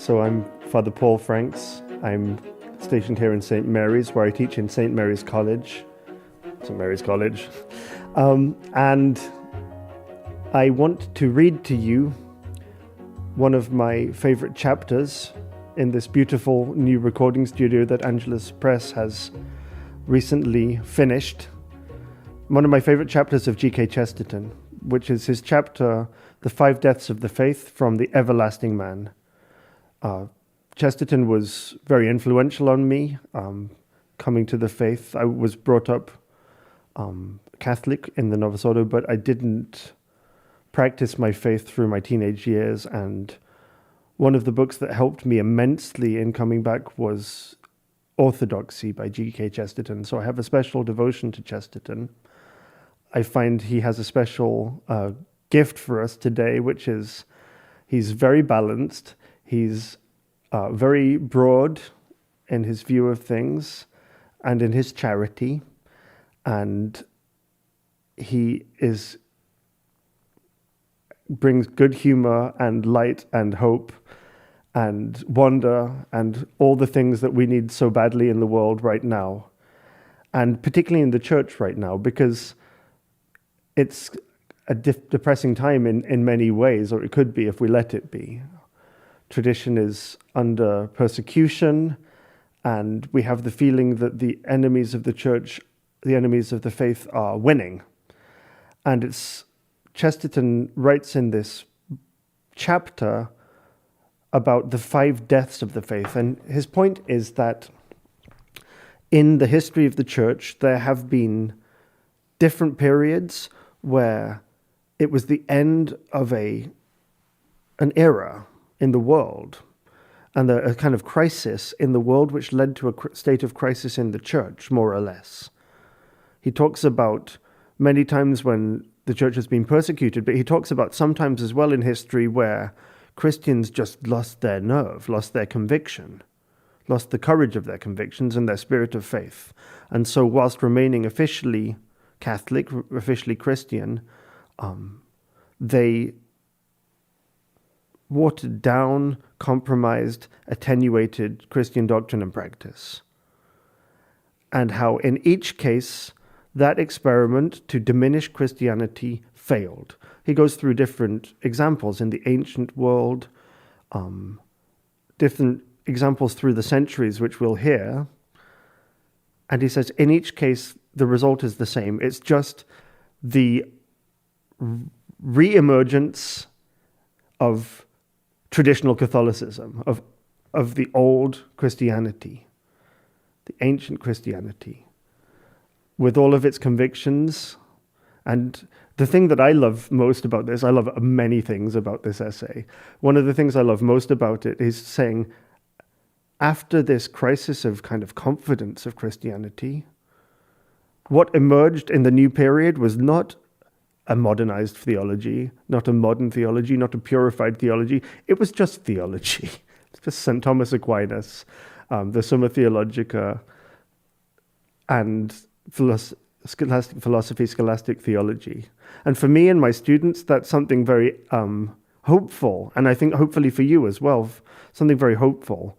So I'm Father Paul Franks. I'm stationed here in St. Mary's, where I teach in St. Mary's College. St. Mary's College. And I want to read to you one of my favorite chapters in this beautiful new recording studio that Angelus Press has recently finished. One of my favorite chapters of G.K. Chesterton, which is his chapter, The 5 Deaths of the Faith from the Everlasting Man. Chesterton was very influential on me coming to the faith. I was brought up Catholic in the Novus Ordo, but I didn't practice my faith through my teenage years. And one of the books that helped me immensely in coming back was Orthodoxy by G.K. Chesterton. So I have a special devotion to Chesterton. I find he has a special gift for us today, which is he's very balanced. He's very broad in his view of things and in his charity. And he brings good humor and light and hope and wonder and all the things that we need so badly in the world right now. And particularly in the church right now, because it's a depressing time in many ways, or it could be if we let it be. Tradition is under persecution, and we have the feeling that the enemies of the church, the enemies of the faith, are winning. And Chesterton writes in this chapter about the 5 deaths of the faith. And his point is that in the history of the church, there have been different periods where it was the end of an era in the world, and a kind of crisis in the world which led to a state of crisis in the church, more or less. He talks about many times when the church has been persecuted, but he talks about sometimes as well in history where Christians just lost their nerve, lost their conviction, lost the courage of their convictions and their spirit of faith. And so whilst remaining officially Catholic, officially Christian, they watered down, compromised, attenuated Christian doctrine and practice. And how in each case, that experiment to diminish Christianity failed. He goes through different examples in the ancient world, different examples through the centuries, which we'll hear. And he says, in each case, the result is the same. It's just the re-emergence of traditional Catholicism, of the old Christianity, the ancient Christianity, with all of its convictions. And the thing that I love most about this, I love many things about this essay. One of the things I love most about it is saying, after this crisis of kind of confidence of Christianity, what emerged in the new period was not a modernized theology, not a modern theology, not a purified theology. It was just theology. It's just St. Thomas Aquinas, the Summa Theologica, and scholastic philosophy, scholastic theology. And for me and my students, that's something very hopeful, and I think hopefully for you as well, something very hopeful.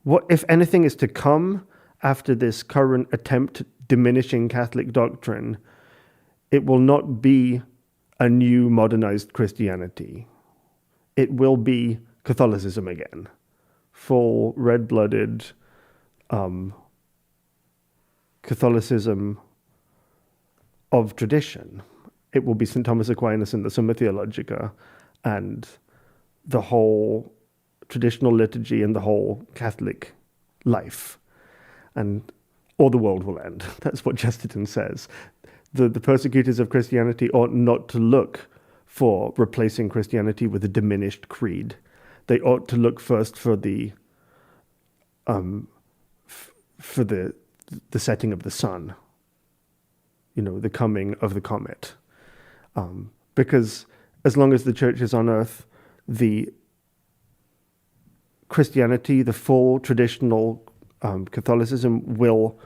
What, if anything, is to come after this current attempt at diminishing Catholic doctrine? It will not be a new modernized Christianity. It will be Catholicism again. Full, red-blooded Catholicism of tradition. It will be St. Thomas Aquinas and the Summa Theologica and the whole traditional liturgy and the whole Catholic life. Or the world will end. That's what Chesterton says. The persecutors of Christianity ought not to look for replacing Christianity with a diminished creed. They ought to look first for the setting of the sun, the coming of the comet. Because as long as the church is on earth, the Christianity, the full traditional Catholicism will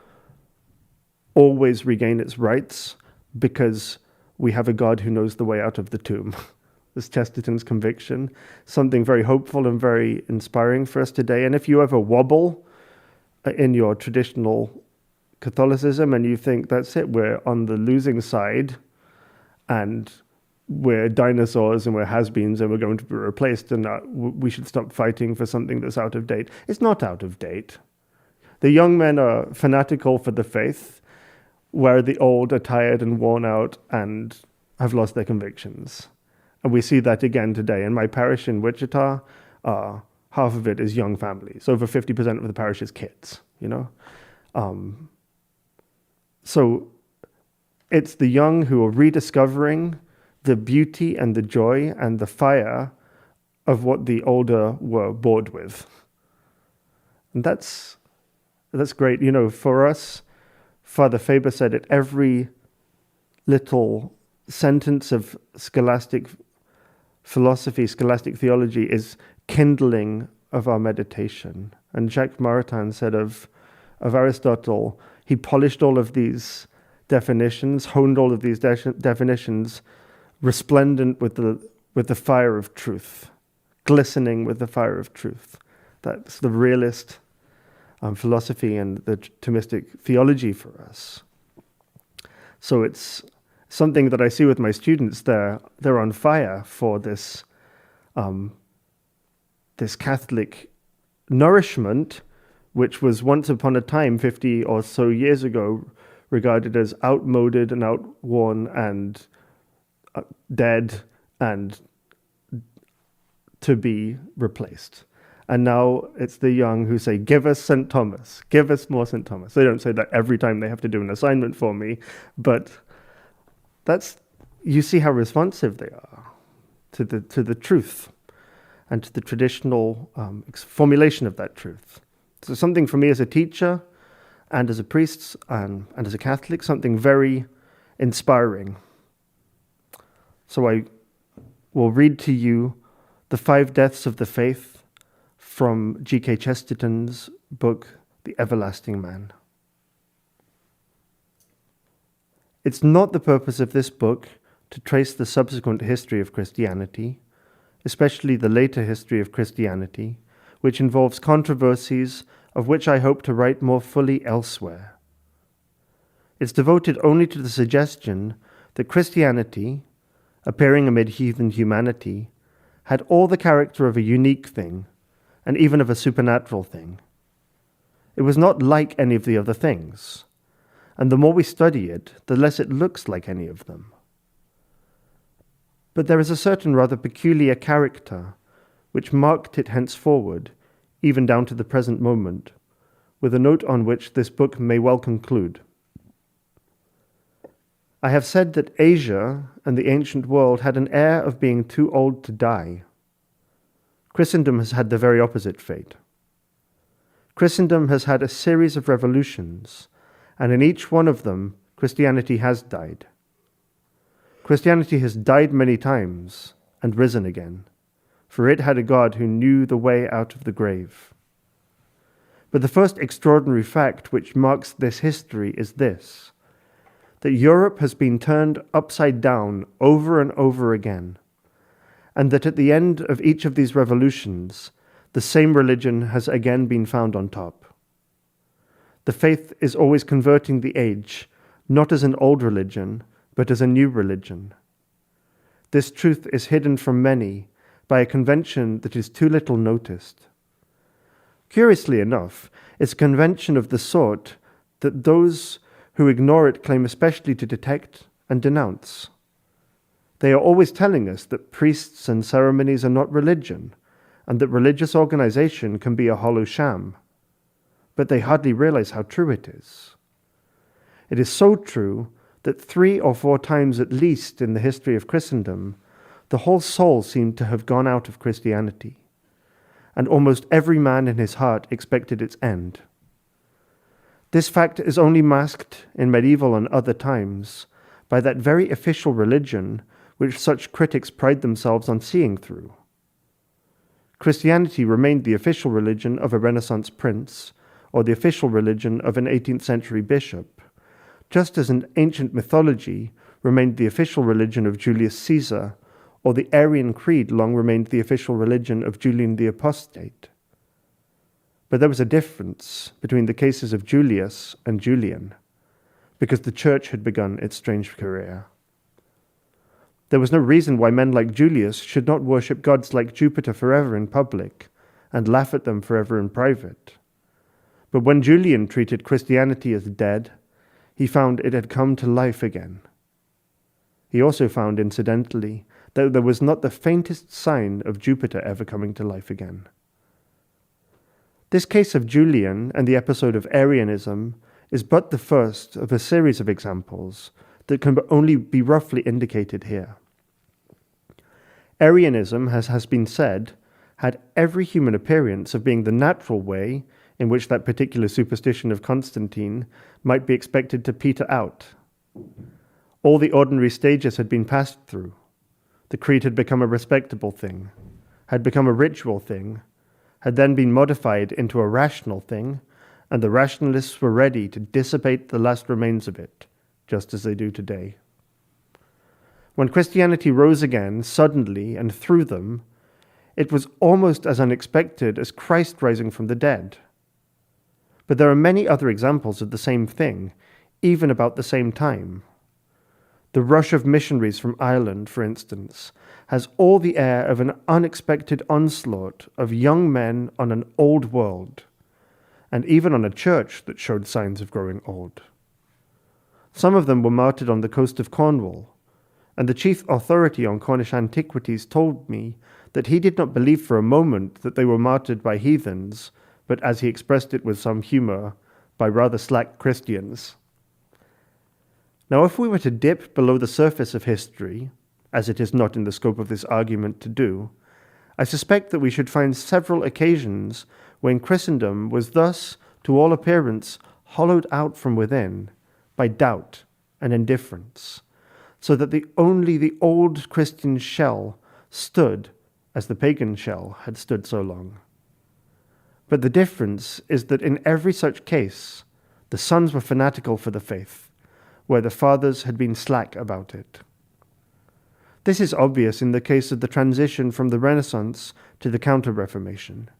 always regain its rights, because we have a God who knows the way out of the tomb. was Chesterton's conviction, something very hopeful and very inspiring for us today. And if you ever wobble in your traditional Catholicism and you think, that's it, we're on the losing side and we're dinosaurs and we're has-beens and we're going to be replaced and we should stop fighting for something that's out of date. It's not out of date. The young men are fanatical for the faith, where the old are tired and worn out and have lost their convictions. And we see that again today. In my parish in Wichita, half of it is young families. Over 50% of the parish is kids, So it's the young who are rediscovering the beauty and the joy and the fire of what the older were bored with. And that's great. For us, Father Faber said it, every little sentence of scholastic philosophy, scholastic theology is kindling of our meditation. And Jacques Maritain said of Aristotle, he polished all of these definitions, honed all of these definitions, resplendent with the fire of truth, glistening with the fire of truth. That's the realist philosophy and the Thomistic theology for us. So it's something that I see with my students. They're on fire for this Catholic nourishment, which was once upon a time, 50 or so years ago, regarded as outmoded and outworn and dead and to be replaced. And now it's the young who say, give us St. Thomas, give us more St. Thomas. They don't say that every time they have to do an assignment for me, but you see how responsive they are to the truth and to the traditional formulation of that truth. So something for me as a teacher and as a priest and as a Catholic, something very inspiring. So I will read to you the 5 Deaths of the Faith from G.K. Chesterton's book, The Everlasting Man. It's not the purpose of this book to trace the subsequent history of Christianity, especially the later history of Christianity, which involves controversies of which I hope to write more fully elsewhere. It's devoted only to the suggestion that Christianity, appearing amid heathen humanity, had all the character of a unique thing, and even of a supernatural thing. It was not like any of the other things, and the more we study it, the less it looks like any of them. But there is a certain rather peculiar character which marked it henceforward, even down to the present moment, with a note on which this book may well conclude. I have said that Asia and the ancient world had an air of being too old to die. Christendom has had the very opposite fate. Christendom has had a series of revolutions, and in each one of them, Christianity has died. Christianity has died many times and risen again, for it had a God who knew the way out of the grave. But the first extraordinary fact which marks this history is this, that Europe has been turned upside down over and over again, and that at the end of each of these revolutions, the same religion has again been found on top. The faith is always converting the age, not as an old religion, but as a new religion. This truth is hidden from many by a convention that is too little noticed. Curiously enough, it's a convention of the sort that those who ignore it claim especially to detect and denounce. They are always telling us that priests and ceremonies are not religion, and that religious organization can be a hollow sham. But they hardly realize how true it is. It is so true that 3 or 4 times at least in the history of Christendom, the whole soul seemed to have gone out of Christianity, and almost every man in his heart expected its end. This fact is only masked in medieval and other times by that very official religion which such critics pride themselves on seeing through. Christianity remained the official religion of a Renaissance prince, or the official religion of an 18th century bishop, just as an ancient mythology remained the official religion of Julius Caesar, or the Arian Creed long remained the official religion of Julian the Apostate. But there was a difference between the cases of Julius and Julian, because the church had begun its strange career. There was no reason why men like Julius should not worship gods like Jupiter forever in public and laugh at them forever in private. But when Julian treated Christianity as dead, he found it had come to life again. He also found, incidentally, that there was not the faintest sign of Jupiter ever coming to life again. This case of Julian and the episode of Arianism is but the first of a series of examples that can only be roughly indicated here. Arianism, as has been said, had every human appearance of being the natural way in which that particular superstition of Constantine might be expected to peter out. All the ordinary stages had been passed through. The creed had become a respectable thing, had become a ritual thing, had then been modified into a rational thing, and the rationalists were ready to dissipate the last remains of it, just as they do today. When Christianity rose again, suddenly and through them, it was almost as unexpected as Christ rising from the dead. But there are many other examples of the same thing, even about the same time. The rush of missionaries from Ireland, for instance, has all the air of an unexpected onslaught of young men on an old world, and even on a church that showed signs of growing old. Some of them were martyred on the coast of Cornwall, and the chief authority on Cornish antiquities told me that he did not believe for a moment that they were martyred by heathens, but, as he expressed it with some humour, by rather slack Christians. Now, if we were to dip below the surface of history, as it is not in the scope of this argument to do, I suspect that we should find several occasions when Christendom was thus, to all appearance, hollowed out from within by doubt and indifference, so that only the old Christian shell stood as the pagan shell had stood so long. But the difference is that in every such case, the sons were fanatical for the faith, where the fathers had been slack about it. This is obvious in the case of the transition from the Renaissance to the Counter-Reformation.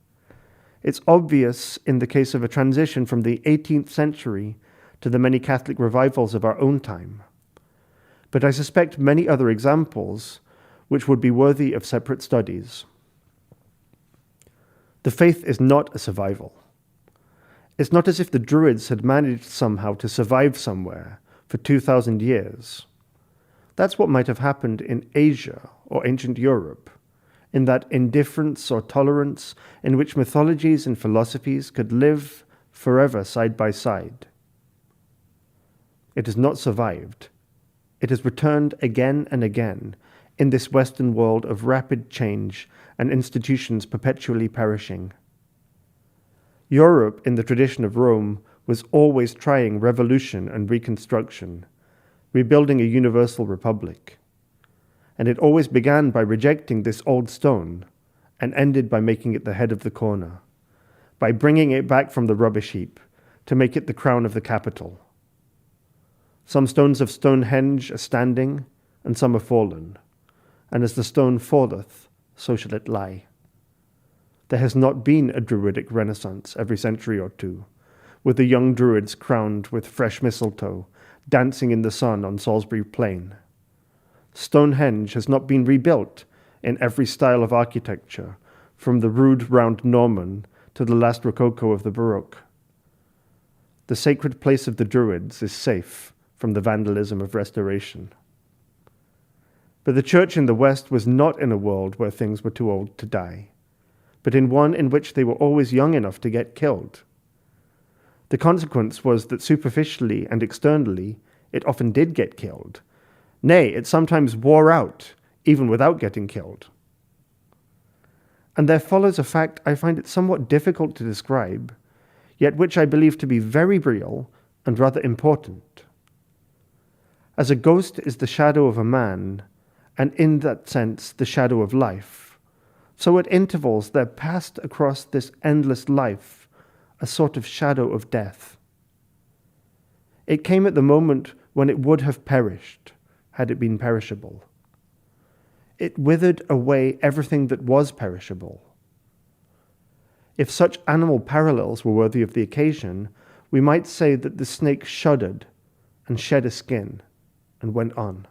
It's obvious in the case of a transition from the 18th century to the many Catholic revivals of our own time. But I suspect many other examples which would be worthy of separate studies. The faith is not a survival. It's not as if the Druids had managed somehow to survive somewhere for 2,000 years. That's what might have happened in Asia or ancient Europe, in that indifference or tolerance in which mythologies and philosophies could live forever side by side. It has not survived. It has returned again and again in this Western world of rapid change and institutions perpetually perishing. Europe, in the tradition of Rome, was always trying revolution and reconstruction, rebuilding a universal republic. And it always began by rejecting this old stone and ended by making it the head of the corner, by bringing it back from the rubbish heap to make it the crown of the capital. Some stones of Stonehenge are standing, and some are fallen, and as the stone falleth, so shall it lie. There has not been a Druidic renaissance every century or two, with the young Druids crowned with fresh mistletoe, dancing in the sun on Salisbury Plain. Stonehenge has not been rebuilt in every style of architecture, from the rude round Norman to the last Rococo of the Baroque. The sacred place of the Druids is safe from the vandalism of restoration. But the Church in the West was not in a world where things were too old to die, but in one in which they were always young enough to get killed. The consequence was that superficially and externally, it often did get killed. Nay, it sometimes wore out, even without getting killed. And there follows a fact I find it somewhat difficult to describe, yet which I believe to be very real and rather important. As a ghost is the shadow of a man, and in that sense the shadow of life, so at intervals there passed across this endless life a sort of shadow of death. It came at the moment when it would have perished, had it been perishable. it withered away everything that was perishable. If such animal parallels were worthy of the occasion, we might say that the snake shuddered and shed a skin and went on.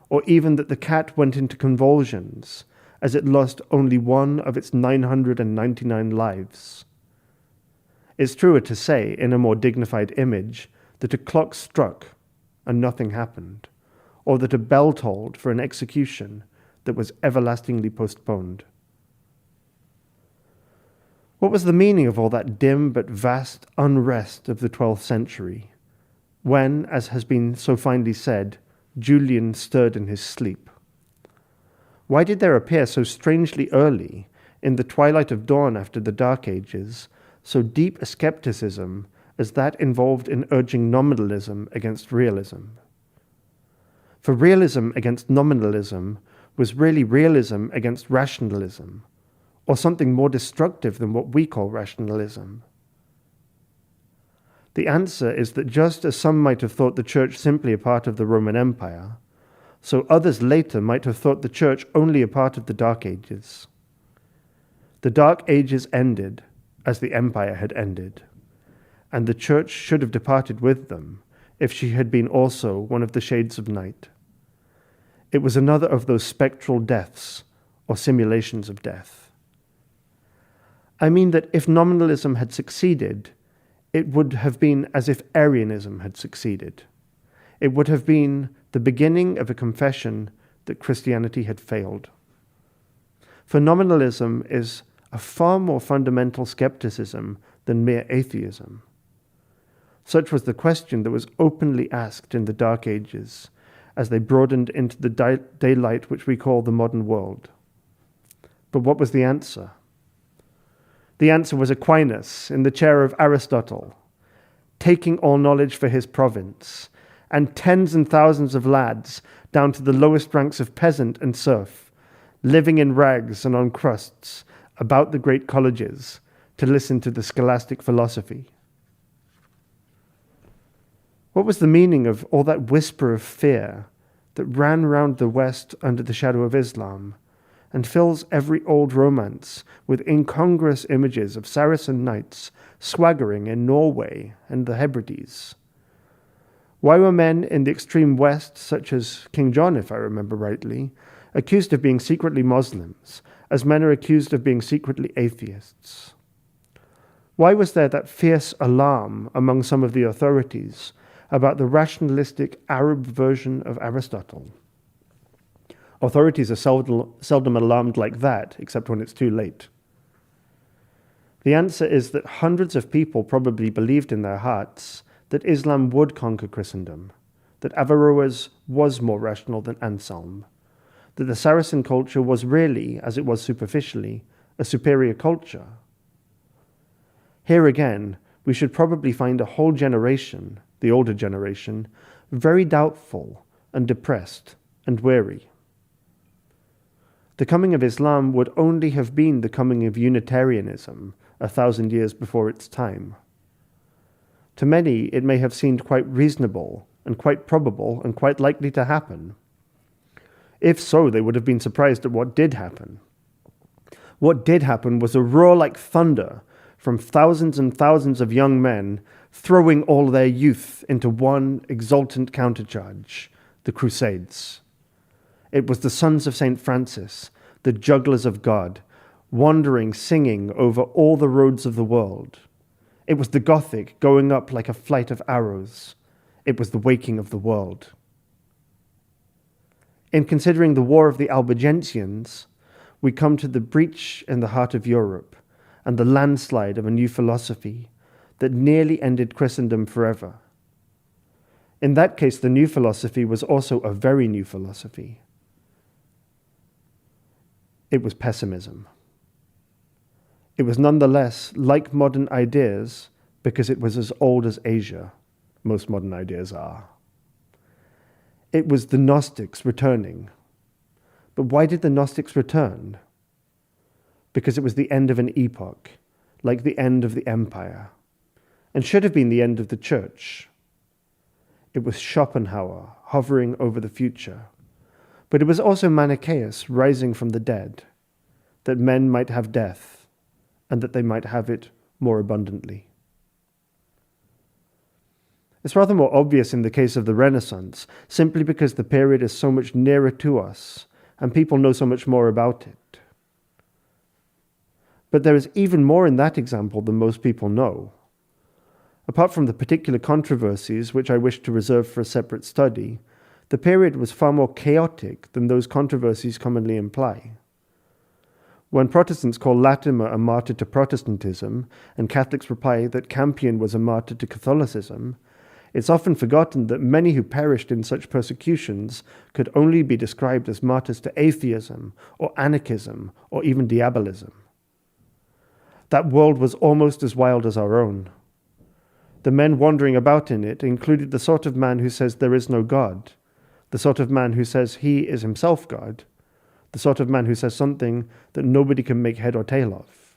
Or even that the cat went into convulsions as it lost only one of its 999 lives. It's truer to say, in a more dignified image, that a clock struck and nothing happened, or that a bell tolled for an execution that was everlastingly postponed. What was the meaning of all that dim but vast unrest of the 12th century, when, as has been so finely said, Julian stirred in his sleep? Why did there appear so strangely early, in the twilight of dawn after the Dark Ages, so deep a skepticism as that involved in urging nominalism against realism? For realism against nominalism was really realism against rationalism, or something more destructive than what we call rationalism. The answer is that just as some might have thought the Church simply a part of the Roman Empire, so others later might have thought the Church only a part of the Dark Ages. The Dark Ages ended as the Empire had ended, and the Church should have departed with them if she had been also one of the shades of night. It was another of those spectral deaths, or simulations of death. I mean that if nominalism had succeeded, it would have been as if Arianism had succeeded. It would have been the beginning of a confession that Christianity had failed. For nominalism is a far more fundamental skepticism than mere atheism. Such was the question that was openly asked in the Dark Ages as they broadened into the daylight which we call the modern world. But what was the answer? The answer was Aquinas in the chair of Aristotle, taking all knowledge for his province, and tens and thousands of lads, down to the lowest ranks of peasant and serf, living in rags and on crusts about the great colleges to listen to the scholastic philosophy. What was the meaning of all that whisper of fear that ran round the West under the shadow of Islam, and fills every old romance with incongruous images of Saracen knights swaggering in Norway and the Hebrides? Why were men in the extreme West, such as King John, if I remember rightly, accused of being secretly Muslims, as men are accused of being secretly atheists? Why was there that fierce alarm among some of the authorities about the rationalistic Arab version of Aristotle? Authorities are seldom alarmed like that, except when it's too late. The answer is that hundreds of people probably believed in their hearts that Islam would conquer Christendom, that Averroes was more rational than Anselm, that the Saracen culture was really, as it was superficially, a superior culture. Here again, we should probably find a whole generation, the older generation, very doubtful and depressed and weary. The coming of Islam would only have been the coming of Unitarianism 1,000 years before its time. To many, it may have seemed quite reasonable and quite probable and quite likely to happen. If so, they would have been surprised at what did happen. What did happen was a roar like thunder from thousands and thousands of young men throwing all their youth into one exultant countercharge, the Crusades. It was the sons of St. Francis, the jugglers of God, wandering, singing over all the roads of the world. It was the Gothic going up like a flight of arrows. It was the waking of the world. In considering the War of the Albigensians, we come to the breach in the heart of Europe and the landslide of a new philosophy that nearly ended Christendom forever. In that case, the new philosophy was also a very new philosophy. It was pessimism. It was nonetheless like modern ideas because it was as old as Asia. Most modern ideas are. It was the Gnostics returning. But why did the Gnostics return? Because it was the end of an epoch, like the end of the empire, and should have been the end of the church. It was Schopenhauer hovering over the future, But it was also Manichaeus rising from the dead, that men might have death, and that they might have it more abundantly. It's rather more obvious in the case of the Renaissance, simply because the period is so much nearer to us, and people know so much more about it. But there is even more in that example than most people know. Apart from the particular controversies, which I wish to reserve for a separate study, the period was far more chaotic than those controversies commonly imply. When Protestants call Latimer a martyr to Protestantism, and Catholics reply that Campion was a martyr to Catholicism, it's often forgotten that many who perished in such persecutions could only be described as martyrs to atheism, or anarchism, or even diabolism. That world was almost as wild as our own. The men wandering about in it included the sort of man who says there is no God, the sort of man who says he is himself God, the sort of man who says something that nobody can make head or tail of.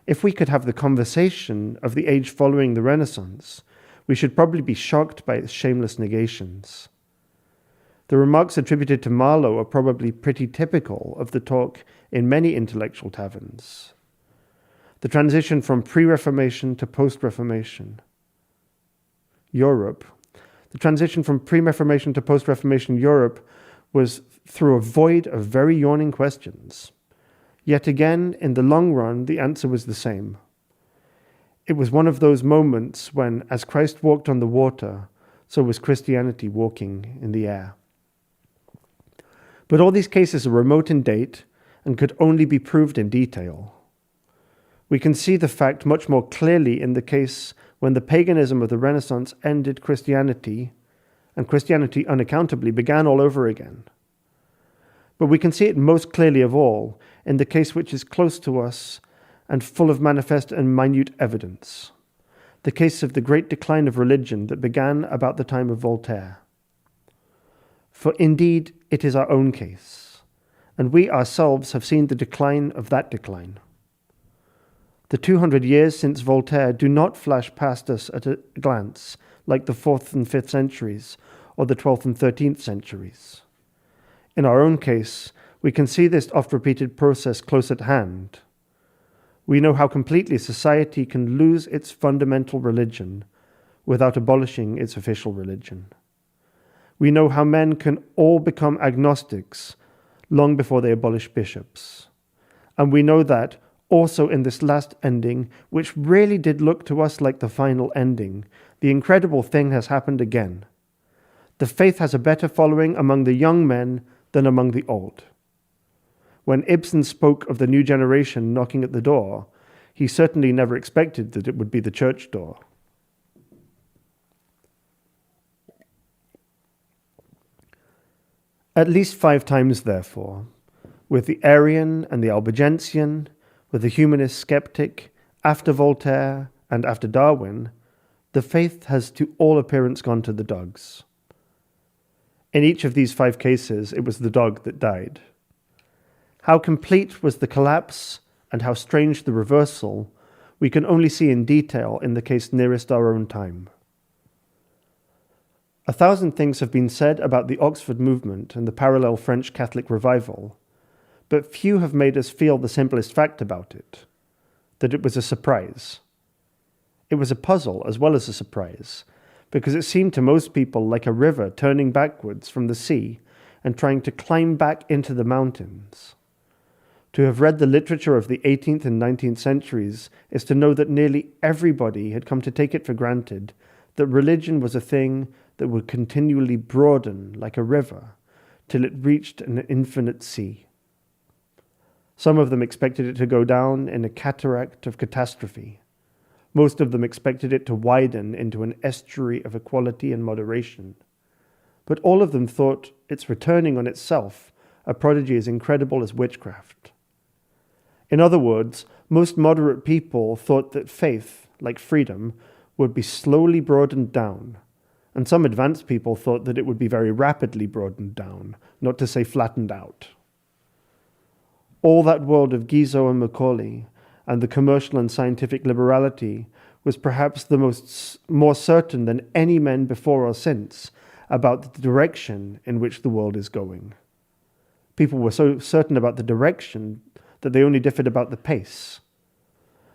If we could have the conversation of the age following the Renaissance, we should probably be shocked by its shameless negations. The remarks attributed to Marlowe are probably pretty typical of the talk in many intellectual taverns. The transition from pre-Reformation to post-Reformation Europe. The transition from pre-Reformation to post-Reformation Europe was through a void of very yawning questions. Yet again, in the long run, the answer was the same. It was one of those moments when, as Christ walked on the water, so was Christianity walking in the air. But all these cases are remote in date and could only be proved in detail. We can see the fact much more clearly in the case when the paganism of the Renaissance ended Christianity, and Christianity unaccountably began all over again. But we can see it most clearly of all in the case which is close to us and full of manifest and minute evidence, the case of the great decline of religion that began about the time of Voltaire. For indeed, it is our own case, and we ourselves have seen the decline of that decline. The 200 years since Voltaire do not flash past us at a glance like the 4th and 5th centuries or the 12th and 13th centuries. In our own case, we can see this oft-repeated process close at hand. We know how completely society can lose its fundamental religion without abolishing its official religion. We know how men can all become agnostics long before they abolish bishops. And we know that also in this last ending, which really did look to us like the final ending, the incredible thing has happened again. The faith has a better following among the young men than among the old. When Ibsen spoke of the new generation knocking at the door, he certainly never expected that it would be the church door. At least 5 times, therefore, with the Arian and the Albigensian, with the humanist skeptic, after Voltaire and after Darwin, the faith has to all appearance gone to the dogs. In each of these 5 cases, it was the dog that died. How complete was the collapse and how strange the reversal, we can only see in detail in the case nearest our own time. 1,000 things have been said about the Oxford movement and the parallel French Catholic revival, but few have made us feel the simplest fact about it, that it was a surprise. It was a puzzle as well as a surprise, because it seemed to most people like a river turning backwards from the sea and trying to climb back into the mountains. To have read the literature of the 18th and 19th centuries is to know that nearly everybody had come to take it for granted that religion was a thing that would continually broaden like a river till it reached an infinite sea. Some of them expected it to go down in a cataract of catastrophe. Most of them expected it to widen into an estuary of equality and moderation. But all of them thought its returning on itself a prodigy as incredible as witchcraft. In other words, most moderate people thought that faith, like freedom, would be slowly broadened down, and some advanced people thought that it would be very rapidly broadened down, not to say flattened out. All that world of Guizot and Macaulay and the commercial and scientific liberality was perhaps the more certain than any men before or since about the direction in which the world is going. People were so certain about the direction that they only differed about the pace.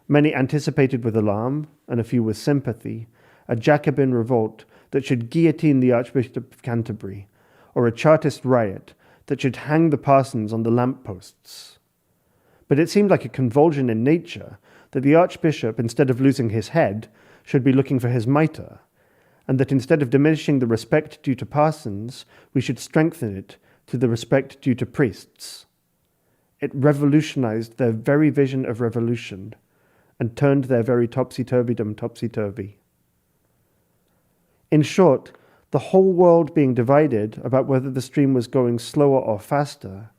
Many anticipated with alarm, and a few with sympathy, a Jacobin revolt that should guillotine the Archbishop of Canterbury, or a Chartist riot that should hang the parsons on the lampposts. But it seemed like a convulsion in nature that the Archbishop, instead of losing his head, should be looking for his mitre, and that instead of diminishing the respect due to parsons, we should strengthen it to the respect due to priests. It revolutionized their very vision of revolution and turned their very topsy-turvydom topsy-turvy. In short, the whole world being divided about whether the stream was going slower or faster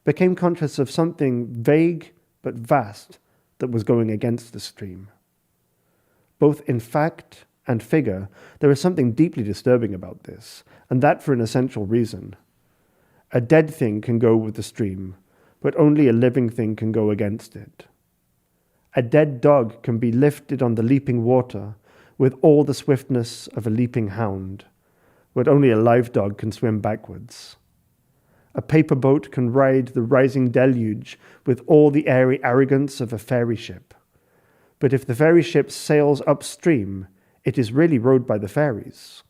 became conscious of something vague but vast that was going against the stream. Both in fact and figure, there is something deeply disturbing about this, and that for an essential reason. A dead thing can go with the stream, but only a living thing can go against it. A dead dog can be lifted on the leaping water with all the swiftness of a leaping hound, but only a live dog can swim backwards. A paper boat can ride the rising deluge with all the airy arrogance of a fairy ship. But if the fairy ship sails upstream, it is really rowed by the fairies.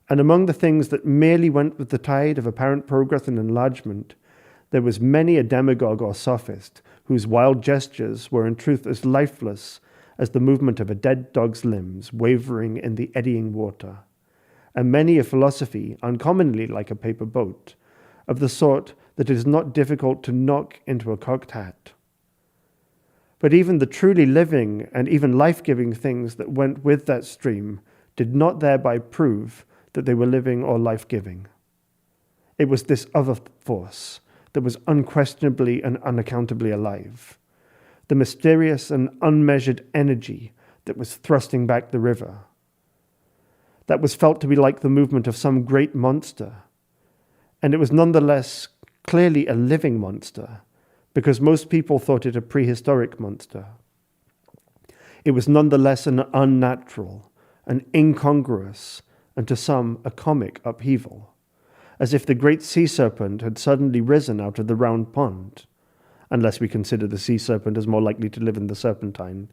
And among the things that merely went with the tide of apparent progress and enlargement, there was many a demagogue or sophist whose wild gestures were in truth as lifeless as the movement of a dead dog's limbs wavering in the eddying water, and many a philosophy uncommonly like a paper boat, of the sort that it is not difficult to knock into a cocked hat. But even the truly living and even life-giving things that went with that stream did not thereby prove that they were living or life-giving. It was this other force that was unquestionably and unaccountably alive, the mysterious and unmeasured energy that was thrusting back the river, that was felt to be like the movement of some great monster, and it was nonetheless clearly a living monster, because most people thought it a prehistoric monster. It was nonetheless an unnatural, an incongruous, and to some a comic upheaval, as if the great sea serpent had suddenly risen out of the round pond, unless we consider the sea serpent as more likely to live in the Serpentine.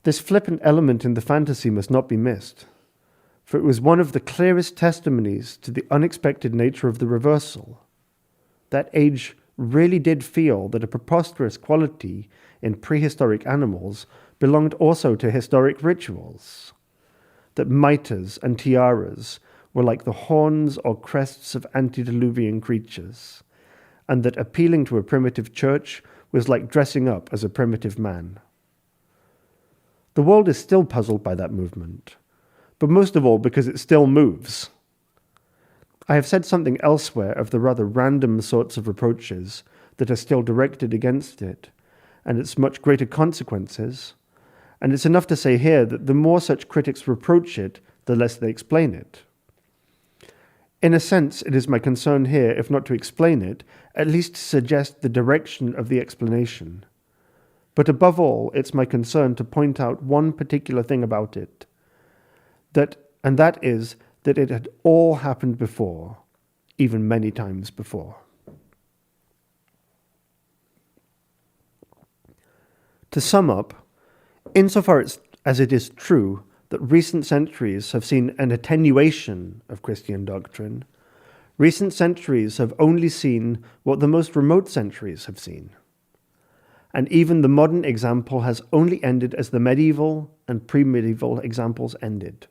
This flippant element in the fantasy must not be missed, for it was one of the clearest testimonies to the unexpected nature of the reversal. That age really did feel that a preposterous quality in prehistoric animals belonged also to historic rituals, that mitres and tiaras were like the horns or crests of antediluvian creatures, and that appealing to a primitive church was like dressing up as a primitive man. The world is still puzzled by that movement, but most of all because it still moves. I have said something elsewhere of the rather random sorts of reproaches that are still directed against it, and its much greater consequences, and it's enough to say here that the more such critics reproach it, the less they explain it. In a sense, it is my concern here, if not to explain it, at least to suggest the direction of the explanation. But above all, it's my concern to point out one particular thing about it, that is that it had all happened before, even many times before. To sum up, insofar as it is true that recent centuries have seen an attenuation of Christian doctrine, recent centuries have only seen what the most remote centuries have seen. And even the modern example has only ended as the medieval and pre-medieval examples ended.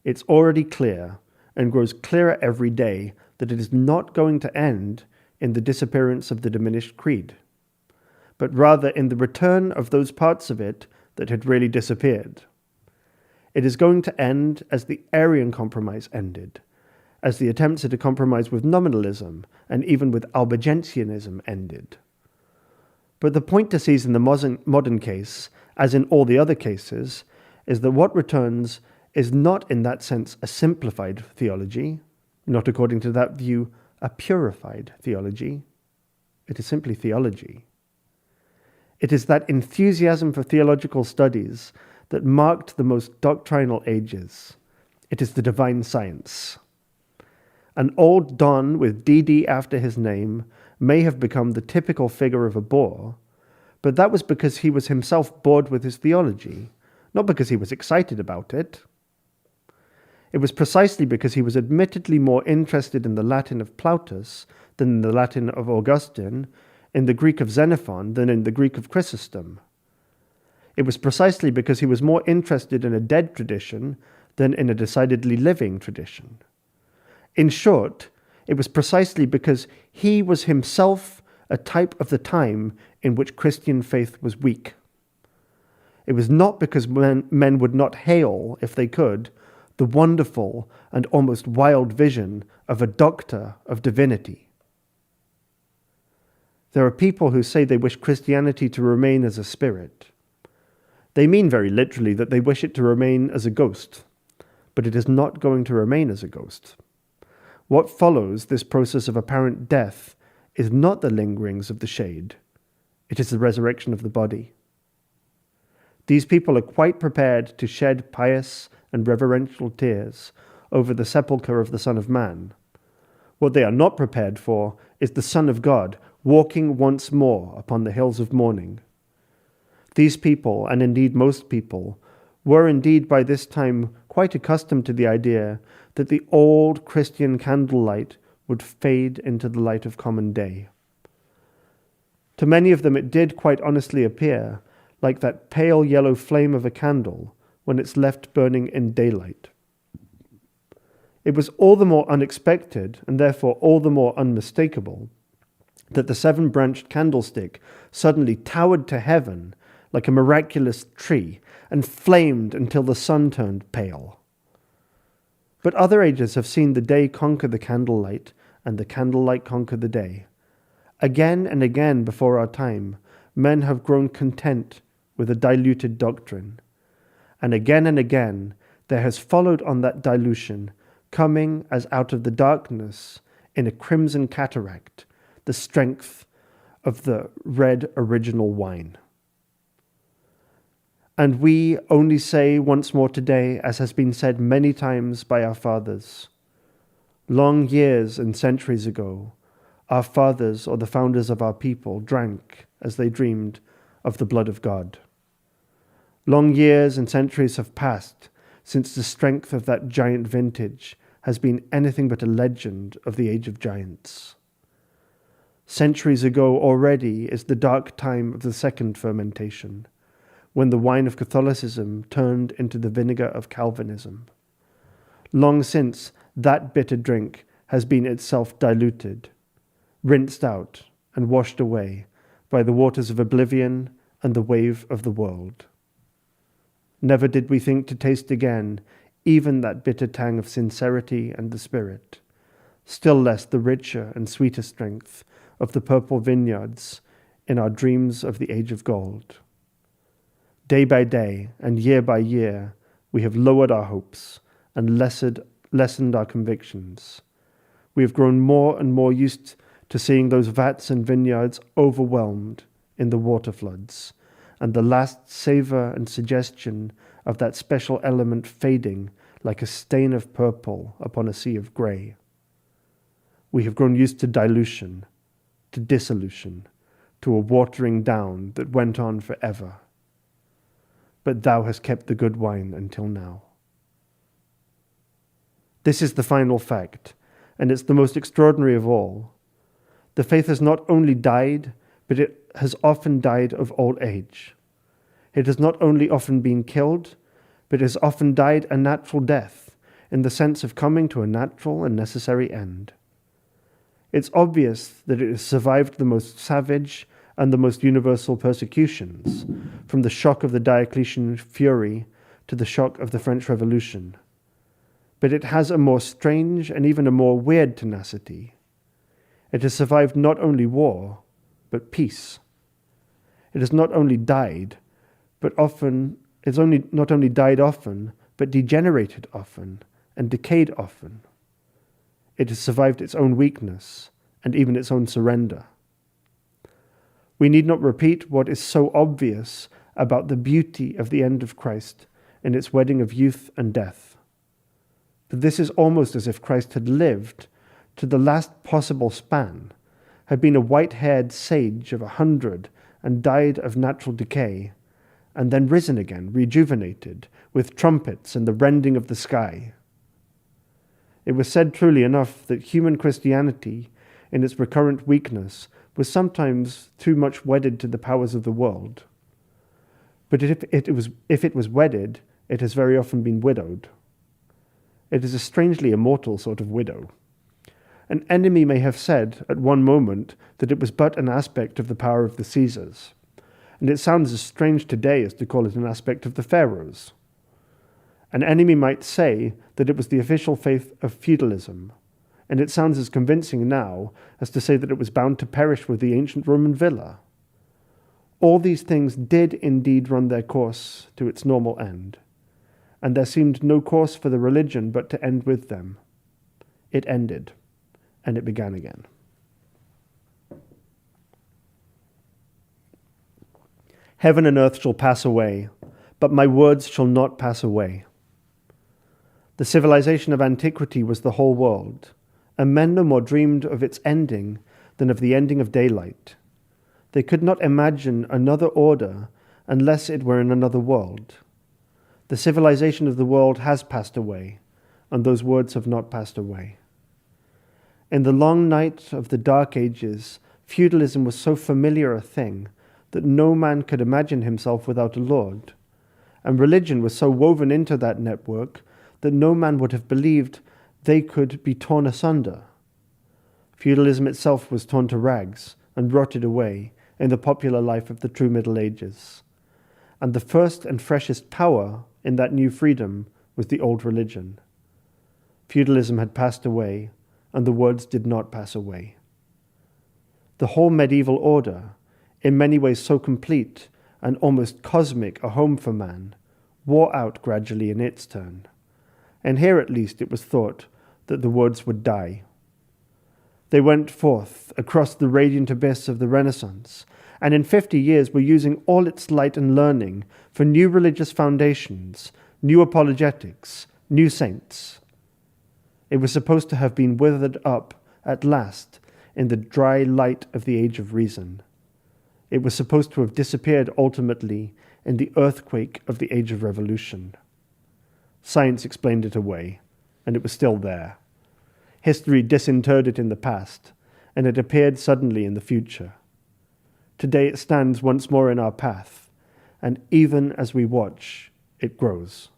It's already clear, and grows clearer every day, that it is not going to end in the disappearance of the diminished creed, but rather in the return of those parts of it that had really disappeared. It is going to end as the Arian compromise ended, as the attempts at a compromise with nominalism and even with Albigensianism ended. But the point to seize in the modern case, as in all the other cases, is that what returns is not in that sense a simplified theology, not according to that view a purified theology. It is simply theology. It is that enthusiasm for theological studies that marked the most doctrinal ages, It is the divine science. An old Don with DD after his name may have become the typical figure of a bore, but that was because he was himself bored with his theology, not because he was excited about it. It was precisely because he was admittedly more interested in the Latin of Plautus than in the Latin of Augustine, in the Greek of Xenophon than in the Greek of Chrysostom. It was precisely because he was more interested in a dead tradition than in a decidedly living tradition. In short, it was precisely because he was himself a type of the time in which Christian faith was weak. It was not because men would not hail, if they could, the wonderful and almost wild vision of a doctor of divinity. There are people who say they wish Christianity to remain as a spirit. They mean very literally that they wish it to remain as a ghost, but it is not going to remain as a ghost. What follows this process of apparent death is not the lingerings of the shade. It is the resurrection of the body. These people are quite prepared to shed pious and reverential tears over the sepulchre of the Son of Man. What they are not prepared for is the Son of God walking once more upon the hills of mourning. These people, and indeed most people, were indeed by this time quite accustomed to the idea that the old Christian candlelight would fade into the light of common day. To many of them it did quite honestly appear like that pale yellow flame of a candle when it's left burning in daylight. It was all the more unexpected, and therefore all the more unmistakable, that the seven-branched candlestick suddenly towered to heaven like a miraculous tree and flamed until the sun turned pale. But other ages have seen the day conquer the candlelight and the candlelight conquer the day. Again and again before our time, men have grown content with a diluted doctrine. And again, there has followed on that dilution, coming as out of the darkness in a crimson cataract, the strength of the red original wine. And we only say once more today, as has been said many times by our fathers, long years and centuries ago, our fathers or the founders of our people drank, as they dreamed, of the blood of God. Long years and centuries have passed since the strength of that giant vintage has been anything but a legend of the age of giants. Centuries ago already is the dark time of the second fermentation, when the wine of Catholicism turned into the vinegar of Calvinism. Long since, that bitter drink has been itself diluted, rinsed out, and washed away by the waters of oblivion and the wave of the world. Never did we think to taste again even that bitter tang of sincerity and the Spirit, still less the richer and sweeter strength of the purple vineyards in our dreams of the age of gold. Day by day and year by year, we have lowered our hopes and lessened our convictions. We have grown more and more used to seeing those vats and vineyards overwhelmed in the water floods, and the last savor and suggestion of that special element fading like a stain of purple upon a sea of grey. We have grown used to dilution, to dissolution, to a watering down that went on forever. But thou hast kept the good wine until now. This is the final fact, and it's the most extraordinary of all. The faith has not only died, but it has often died of old age. It has not only often been killed, but it has often died a natural death, in the sense of coming to a natural and necessary end. It's obvious that it has survived the most savage and the most universal persecutions, from the shock of the Diocletian fury to the shock of the French Revolution. But it has a more strange and even a more weird tenacity. It has survived not only war, but peace. It has not only died, but not only died often, but degenerated often and decayed often. It has survived its own weakness and even its own surrender. We need not repeat what is so obvious about the beauty of the end of Christ in its wedding of youth and death. that this is almost as if Christ had lived to the last possible span, had been a white-haired sage of 100 and died of natural decay, and then risen again, rejuvenated, with trumpets and the rending of the sky. It was said truly enough that human Christianity, in its recurrent weakness, was sometimes too much wedded to the powers of the world. But if it was wedded, it has very often been widowed. It is a strangely immortal sort of widow. An enemy may have said at one moment that it was but an aspect of the power of the Caesars, and it sounds as strange today as to call it an aspect of the pharaohs. An enemy might say that it was the official faith of feudalism, and it sounds as convincing now as to say that it was bound to perish with the ancient Roman villa. All these things did indeed run their course to its normal end, and there seemed no course for the religion but to end with them. It ended, and it began again. Heaven and earth shall pass away, but my words shall not pass away. The civilization of antiquity was the whole world, and men no more dreamed of its ending than of the ending of daylight. They could not imagine another order unless it were in another world. The civilization of the world has passed away, and those words have not passed away. In the long night of the Dark Ages, feudalism was so familiar a thing that no man could imagine himself without a lord, and religion was so woven into that network that no man would have believed they could be torn asunder. Feudalism itself was torn to rags and rotted away in the popular life of the true Middle Ages, and the first and freshest power in that new freedom was the old religion. Feudalism had passed away, and the words did not pass away. The whole medieval order, in many ways so complete and almost cosmic a home for man, wore out gradually in its turn. And here at least it was thought that the words would die. They went forth across the radiant abyss of the Renaissance, and in 50 years were using all its light and learning for new religious foundations, new apologetics, new saints. It was supposed to have been withered up at last in the dry light of the age of reason. It was supposed to have disappeared ultimately in the earthquake of the age of revolution. Science explained it away, and it was still there. History disinterred it in the past, and it appeared suddenly in the future. Today it stands once more in our path, and even as we watch, it grows.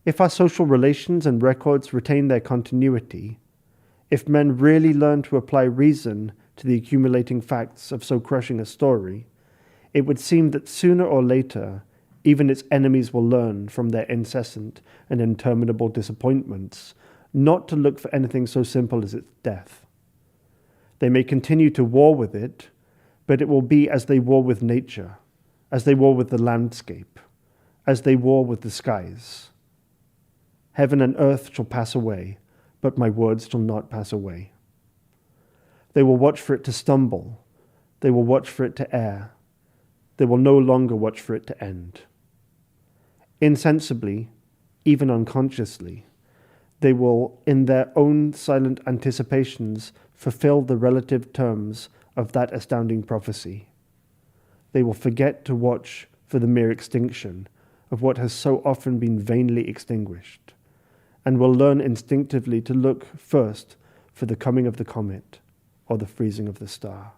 If our social relations and records retain their continuity, if men really learn to apply reason to the accumulating facts of so crushing a story, it would seem that sooner or later, even its enemies will learn from their incessant and interminable disappointments not to look for anything so simple as its death. They may continue to war with it, but it will be as they war with nature, as they war with the landscape, as they war with the skies. Heaven and earth shall pass away, but my words shall not pass away. They will watch for it to stumble. They will watch for it to err. They will no longer watch for it to end. Insensibly, even unconsciously, they will, in their own silent anticipations, fulfill the relative terms of that astounding prophecy. They will forget to watch for the mere extinction of what has so often been vainly extinguished, and will learn instinctively to look first for the coming of the comet or the freezing of the star.